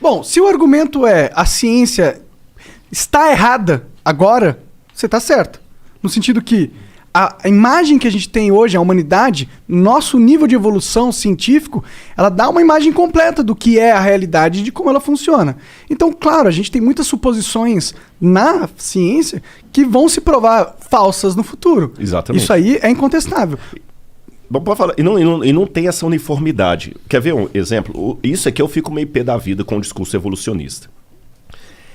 Bom, se o argumento é a ciência está errada agora, você está certo. No sentido que a imagem que a gente tem hoje, a humanidade, nosso nível de evolução científico, ela dá uma imagem completa do que é a realidade e de como ela funciona. Então, claro, a gente tem muitas suposições na ciência que vão se provar falsas no futuro. Exatamente. Isso aí é incontestável. Bom, pode falar, e não tem essa uniformidade. Quer ver um exemplo? Isso é que eu fico meio pé da vida com o discurso evolucionista.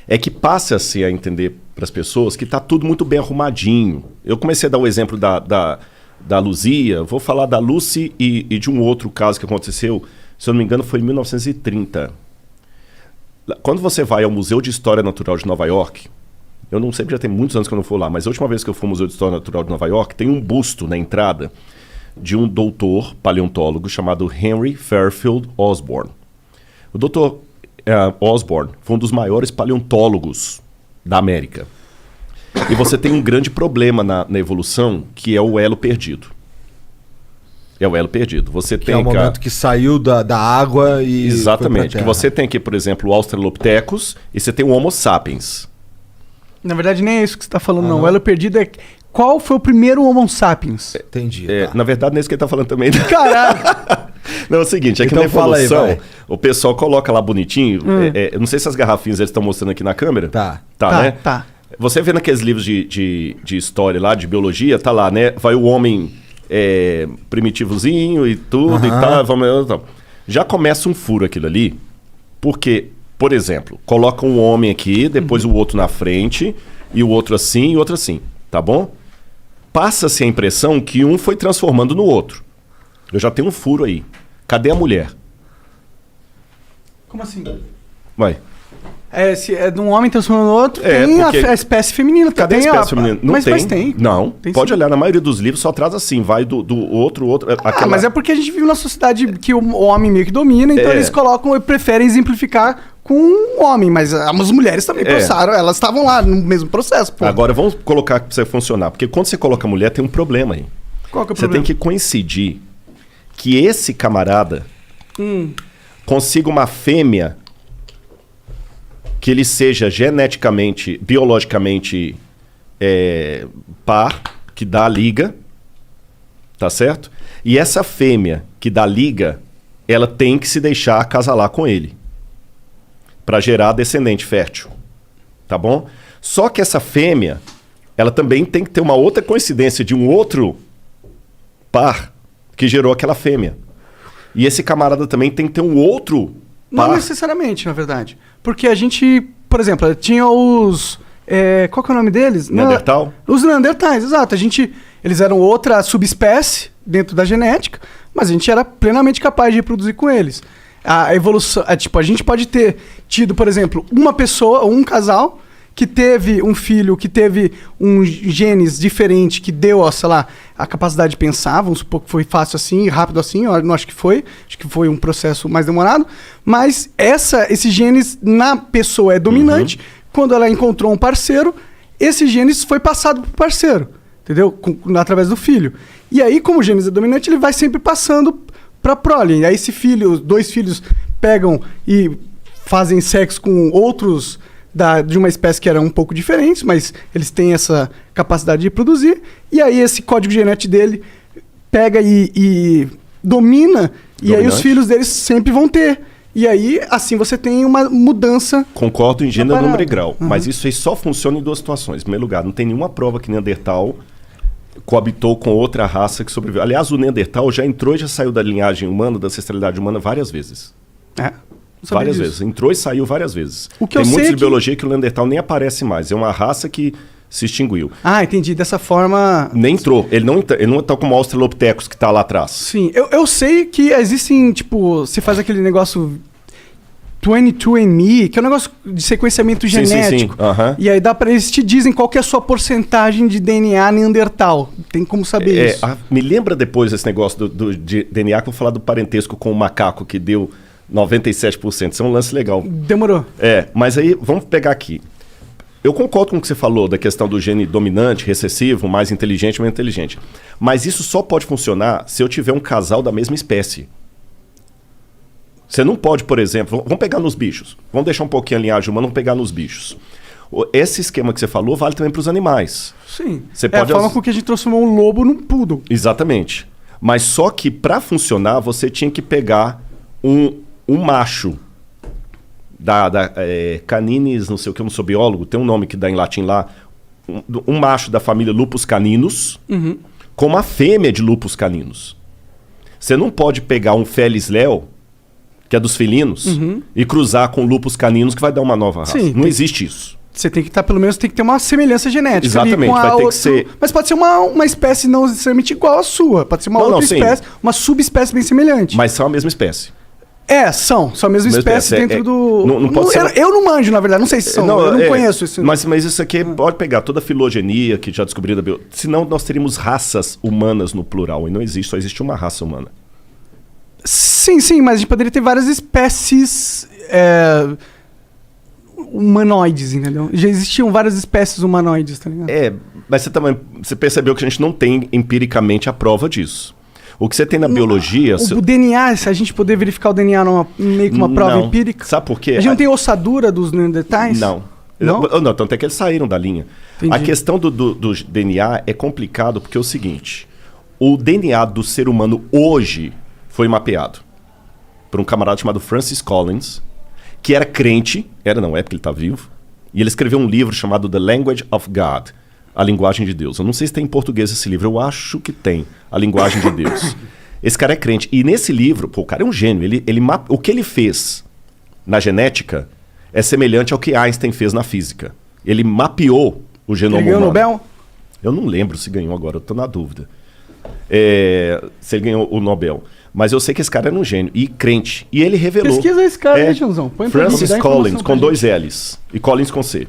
É que passa-se a entender para as pessoas que está tudo muito bem arrumadinho. Eu comecei a dar o exemplo da Luzia, vou falar da Lucy e de um outro caso que aconteceu, se eu não me engano, foi em 1930. Quando você vai ao Museu de História Natural de Nova York, eu não sei, já tem muitos anos que eu não fui lá, mas a última vez que eu fui ao Museu de História Natural de Nova York, tem um busto na entrada de um doutor paleontólogo chamado Henry Fairfield Osborn. O doutor Osborn foi um dos maiores paleontólogos da América. E você tem um grande problema na evolução, que é o elo perdido. É o elo perdido. Você Que tem é o momento que saiu da água e... Exatamente. Que você tem aqui, por exemplo, o Australopithecus e você tem o Homo sapiens. Na verdade, nem é isso que você está falando, não. O elo perdido é qual foi o primeiro Homo sapiens. Entendi. Tá. Na verdade, não é isso que ele está falando também. Caralho! Não, é o seguinte, é que Então na evolução, fala aí, o pessoal coloca lá bonitinho, eu não sei se as garrafinhas eles estão mostrando aqui na câmera. Tá. Né? Tá. Você vê naqueles livros de história lá, de biologia, tá lá, né? Vai o homem primitivozinho e tudo e tal, já começa um furo aquilo ali, porque, por exemplo, coloca um homem aqui, depois o outro na frente, e o outro assim e o outro assim, tá bom? Passa-se a impressão que um foi transformando no outro. Eu já tenho um furo aí. Cadê a mulher? Como assim? Vai. Se é de um homem transformando no outro, É, tem porque- a espécie feminina. Cadê a tem espécie feminina? Não mas, tem. Mas tem. Não. Tem Pode sim. olhar, na maioria dos livros só traz assim, vai do outro. Mas é porque a gente vive numa sociedade que o homem meio que domina, então eles colocam e preferem exemplificar com um homem. Mas as mulheres também passaram, elas estavam lá no mesmo processo. Pô. Agora vamos colocar para você funcionar, porque quando você coloca mulher tem um problema aí. Qual que é o Você problema? tem que coincidir que esse camarada consiga uma fêmea que ele seja geneticamente, biologicamente par, que dá a liga, tá certo? E essa fêmea que dá liga, ela tem que se deixar acasalar com ele para gerar descendente fértil, tá bom? Só que essa fêmea, ela também tem que ter uma outra coincidência de um outro par que gerou aquela fêmea. E esse camarada também tem que ter um outro par. Não necessariamente, na verdade. Porque a gente, por exemplo, tinha os... qual que é o nome deles? Neandertal? Os Neandertais, exato. Eles eram outra subespécie dentro da genética, mas a gente era plenamente capaz de reproduzir com eles. A evolução... a gente pode ter tido, por exemplo, uma pessoa, um casal, que teve um filho, que teve um genes diferente, que deu, sei lá, a capacidade de pensar, vamos supor que foi fácil assim, rápido assim, eu não acho que foi um processo mais demorado, mas esse genes na pessoa é dominante, quando ela encontrou um parceiro, esse genes foi passado pro parceiro, entendeu? Através do filho. E aí, como o genes é dominante, ele vai sempre passando pra prole. E aí esse filho, os dois filhos pegam e fazem sexo com outros... de uma espécie que era um pouco diferente, mas eles têm essa capacidade de produzir, e aí esse código genético dele pega e domina, e aí os filhos deles sempre vão ter. E aí, assim, você tem uma mudança... Concordo em gênero, número e grau, Uhum. mas isso aí só funciona em duas situações. Em primeiro lugar, não tem nenhuma prova que Neandertal coabitou com outra raça que sobreviveu. Aliás, o Neandertal já entrou e já saiu da linhagem humana, da ancestralidade humana, várias vezes. Várias vezes. Entrou e saiu várias vezes. O que tem eu sei muitos é de que- biologia que o Neandertal nem aparece mais. É uma raça que se extinguiu. Ah, entendi. Dessa forma... Nem entrou. Ele não tá como o Australopithecus que tá lá atrás. Sim, eu sei que existem, tipo, você faz aquele negócio 22andMe, que é um negócio de sequenciamento Sim, sim, genético. sim. Aham. E aí eles te dizem qual que é a sua porcentagem de DNA Neandertal. Tem como saber isso. Me lembra depois esse negócio de DNA, que eu vou falar do parentesco com o macaco, que deu 97%. Isso é um lance legal. Demorou. Mas aí, vamos pegar aqui. Eu concordo com o que você falou da questão do gene dominante, recessivo, mais inteligente, menos inteligente. Mas isso só pode funcionar se eu tiver um casal da mesma espécie. Você não pode, por exemplo... Vamos pegar nos bichos. Vamos deixar um pouquinho a linhagem humana, vamos pegar nos bichos. Esse esquema que você falou vale também para os animais. Sim. Você pode a forma com que a gente transformou um lobo num poodle. Exatamente. Mas só que para funcionar, você tinha que pegar um macho da Caninis, não sei o que, eu não sou biólogo, tem um nome que dá em latim lá, um macho da família Lupus caninus, com uma fêmea de Lupus caninus. Você não pode pegar um Felis leo, que é dos felinos, e cruzar com Lupus caninus, que vai dar uma nova raça. Sim, não existe isso. Você tem que estar, pelo menos, tem que ter uma semelhança genética. Exatamente, ali com vai ter outra... que ser... Mas pode ser uma espécie não necessariamente igual à sua. Pode ser uma outra sim. espécie, uma subespécie bem semelhante. Mas são a mesma espécie. São a mesma espécie dentro do... Não pode ser... Eu não manjo, na verdade, não sei se são, eu não conheço isso. Mas isso aqui pode pegar toda a filogenia que já descobriu da biologia. Senão nós teríamos raças humanas no plural, e não existe, só existe uma raça humana. Sim, mas a gente poderia ter várias espécies humanoides, entendeu? Já existiam várias espécies humanoides, tá ligado? Mas você percebeu que a gente não tem empiricamente a prova disso. O que você tem na biologia... O DNA, se a gente poder verificar o DNA meio que uma prova empírica... Sabe por quê? A gente não tem ossadura dos neandertais? Não. Não? Não, tanto é que eles saíram da linha. Entendi. A questão do DNA é complicado porque é o seguinte. O DNA do ser humano hoje foi mapeado por um camarada chamado Francis Collins, que era crente, porque ele está vivo, e ele escreveu um livro chamado The Language of God, A Linguagem de Deus. Eu não sei se tem em português esse livro, eu acho que tem, A Linguagem de Deus. Esse cara é crente, e nesse livro, o cara é um gênio, o que ele fez na genética é semelhante ao que Einstein fez na física. Ele mapeou o genoma humano. Ele ganhou o Nobel? Eu não lembro se ganhou agora, eu estou na dúvida. Se ele ganhou o Nobel. Mas eu sei que esse cara era um gênio e crente. E ele revelou... Pesquisa esse cara aí, Joãozão. Põe Francis Collins, com 2 L's. E Collins com C.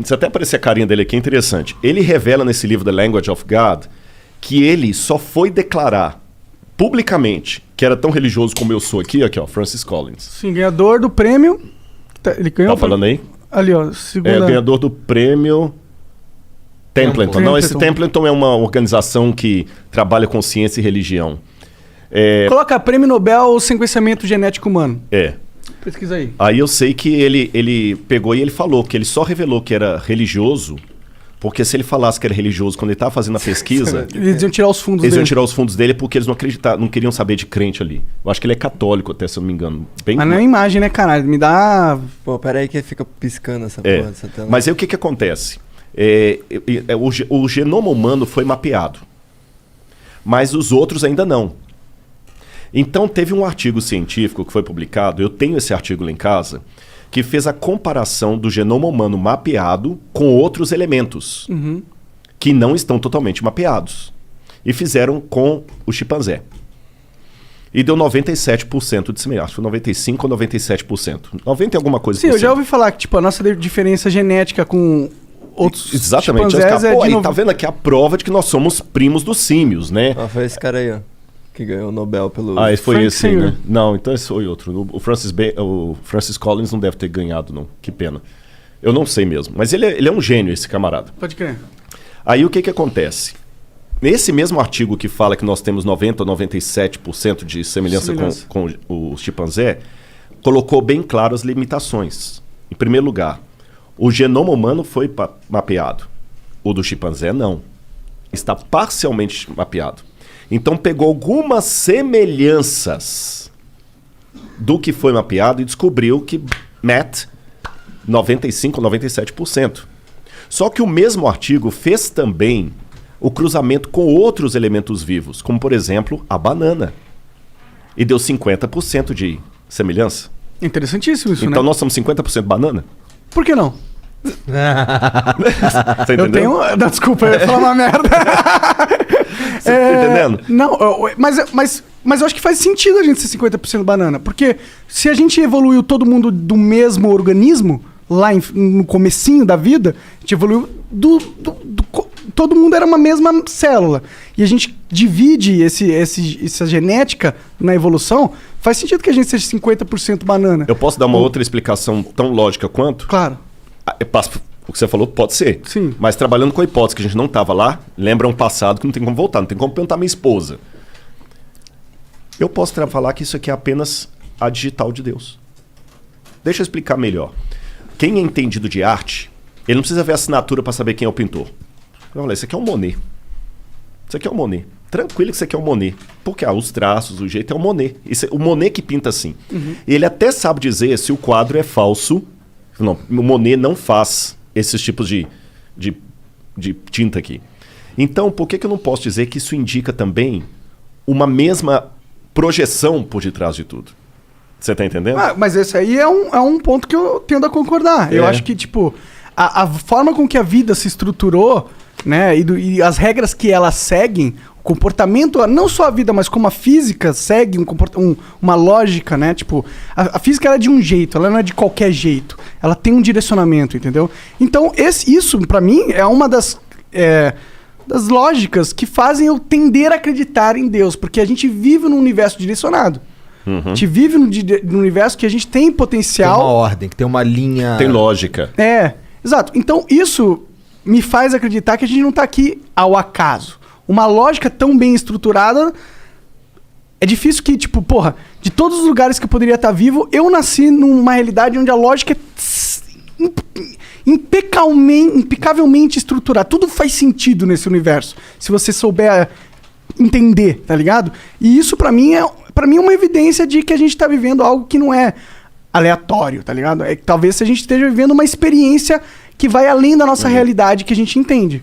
Se até aparecer a carinha dele aqui, é interessante. Ele revela nesse livro The Language of God que ele só foi declarar publicamente que era tão religioso como eu sou aqui, ó, Francis Collins. Sim, ganhador do prêmio... Ele ganhou... Tá falando aí? Ali, ó, segunda... ganhador do prêmio... Templeton. Não, esse Templeton é uma organização que trabalha com ciência e religião. Coloca prêmio Nobel sequenciamento genético humano. Pesquisa aí. Aí eu sei que ele pegou e ele falou que ele só revelou que era religioso, porque se ele falasse que era religioso quando ele estava fazendo a pesquisa... Eles iam tirar os fundos dele. Eles iam dele. tirar os fundos dele porque eles não queriam saber de crente ali. Eu acho que ele é católico até, se eu não me engano. Mas não é imagem, né, caralho? Me dá... Pô, peraí que fica piscando essa porra dessa tela. Mas aí o que acontece? O genoma humano foi mapeado, mas os outros ainda não. Então teve um artigo científico que foi publicado, eu tenho esse artigo lá em casa, que fez a comparação do genoma humano mapeado com outros elementos que não estão totalmente mapeados. E fizeram com o chimpanzé. E deu 97% de semelhança. Acho que 95% ou 97%. 90% e alguma coisa. Sim, eu já ouvi falar que a nossa diferença genética com outros exatamente. chimpanzés aí tá vendo aqui a prova de que nós somos primos dos símios, né? Foi esse cara aí, ó, que ganhou o Nobel pelo... Esse foi Frank esse, Singer. né? Não, então esse foi outro. O Francis Collins não deve ter ganhado, não. Que pena. Eu não sei mesmo. Mas ele é um gênio, esse camarada. Pode crer. Aí o que acontece? Nesse mesmo artigo que fala que nós temos 90% ou 97% de semelhança com o chimpanzé, colocou bem claro as limitações. Em primeiro lugar, o genoma humano foi mapeado. O do chimpanzé não. Está parcialmente mapeado. Então pegou algumas semelhanças do que foi mapeado e descobriu que 95% ou 97%. Só que o mesmo artigo fez também o cruzamento com outros elementos vivos, como por exemplo a banana. E deu 50% de semelhança. Interessantíssimo isso, Então né? nós somos 50% banana? Por que não? Tá Eu entendendo? tenho... Não, desculpa, eu ia falar uma merda. Você tá entendendo? Não, mas eu acho que faz sentido a gente ser 50% banana. Porque se a gente evoluiu todo mundo do mesmo organismo, lá no comecinho da vida, a gente evoluiu todo mundo era uma mesma célula. E a gente divide essa genética na evolução, faz sentido que a gente seja 50% banana. Eu posso dar uma outra explicação tão lógica quanto? Claro. O que você falou pode ser. Sim. Mas trabalhando com a hipótese que a gente não estava lá, lembra um passado que não tem como voltar, não tem como perguntar à minha esposa. Eu posso falar que isso aqui é apenas a digital de Deus. Deixa eu explicar melhor. Quem é entendido de arte, ele não precisa ver a assinatura para saber quem é o pintor. Olha, isso aqui é um Monet. Isso aqui é um Monet. Tranquilo que isso aqui é um Monet. Porque os traços, o jeito é um Monet. O Monet que pinta assim. Ele até sabe dizer se o quadro é falso. Não, o Monet não faz esses tipos de tinta aqui. Então, por que eu não posso dizer que isso indica também uma mesma projeção por detrás de tudo? Você tá entendendo? Mas esse aí é um ponto que eu tendo a concordar. Eu acho que, tipo, a forma com que a vida se estruturou, né, e as regras que ela seguem, o comportamento, não só a vida, mas como a física segue uma lógica, né? Tipo, a física ela é de um jeito, ela não é de qualquer jeito. Ela tem um direcionamento, entendeu? Então, isso, pra mim, é uma das lógicas que fazem eu tender a acreditar em Deus, porque a gente vive num universo direcionado. A gente vive num universo que a gente tem potencial. Tem uma ordem, que tem uma linha. Tem lógica. Exato. Então, isso me faz acreditar que a gente não tá aqui ao acaso. Uma lógica tão bem estruturada. É difícil que, tipo, porra, de todos os lugares que eu poderia estar vivo, eu nasci numa realidade onde a lógica é impecavelmente estruturada. Tudo faz sentido nesse universo, se você souber entender, tá ligado? E isso pra mim é uma evidência de que a gente tá vivendo algo que não é aleatório, tá ligado? É que talvez a gente esteja vivendo uma experiência que vai além da nossa realidade que a gente entende.